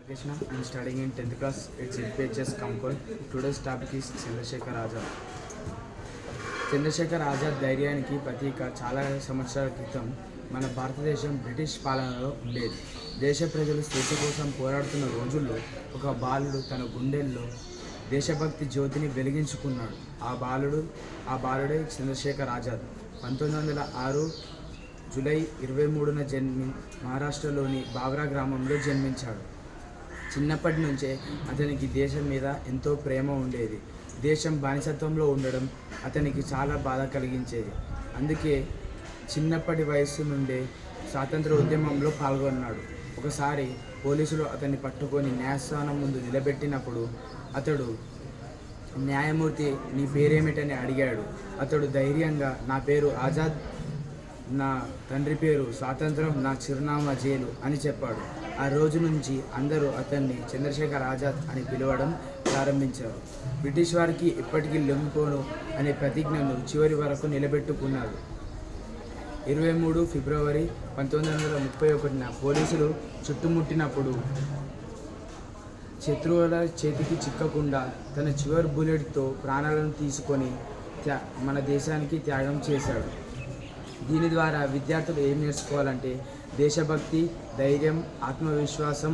Krishna, I'm studying in 10th class. It's HPHS Kamkol. Today's topic is Chandrasekhar Azad. Chandrasekhar Azad ధైర్యానికి ప్రతీక. చాలా సంవత్సరాల క్రితం మన భారతదేశం బ్రిటిష్ పాలనలో ఉండేది. దేశ ప్రజలు స్వేచ్ఛ కోసం పోరాడుతున్న రోజుల్లో ఒక బాలుడు తన గుండెల్లో దేశభక్తి జ్యోతిని వెలిగించుకున్నాడు. ఆ బాలుడే చంద్రశేఖర్ ఆజాద్. 1906 జూలై 23న మహారాష్ట్రలోని బాగ్రా గ్రామంలో జన్మించాడు. చిన్నప్పటి నుంచే అతనికి దేశం మీద ఎంతో ప్రేమ ఉండేది. దేశం బానిసత్వంలో ఉండడం అతనికి చాలా బాధ కలిగించేది. అందుకే చిన్నప్పటి వయస్సు నుండే స్వాతంత్ర ఉద్యమంలో పాల్గొన్నాడు. ఒకసారి పోలీసులు అతన్ని పట్టుకొని న్యాయస్థానం ముందు నిలబెట్టినప్పుడు అతడు న్యాయమూర్తి నీ పేరేమిటని అడిగాడు. అతడు ధైర్యంగా నా పేరు ఆజాద్, నా తండ్రి పేరు స్వాతంత్రం, నా చిరునామా జైలు అని చెప్పాడు. ఆ రోజు నుంచి అందరూ అతన్ని చంద్రశేఖర్ ఆజాద్ అని పిలవడం ప్రారంభించారు. బ్రిటిష్ వారికి ఎప్పటికీ లొంగిపోను అనే ప్రతిజ్ఞను చివరి వరకు నిలబెట్టుకున్నారు. 23 ఫిబ్రవరి 1931న పోలీసులు చుట్టుముట్టినప్పుడు శత్రువుల చేతికి చిక్కకుండా తన చివరి బుల్లెట్తో ప్రాణాలను తీసుకొని మన దేశానికి త్యాగం చేశాడు. దీని ద్వారా విద్యార్థులు ఏం నేర్చుకోవాలంటే దేశభక్తి, ధైర్యం, ఆత్మవిశ్వాసం,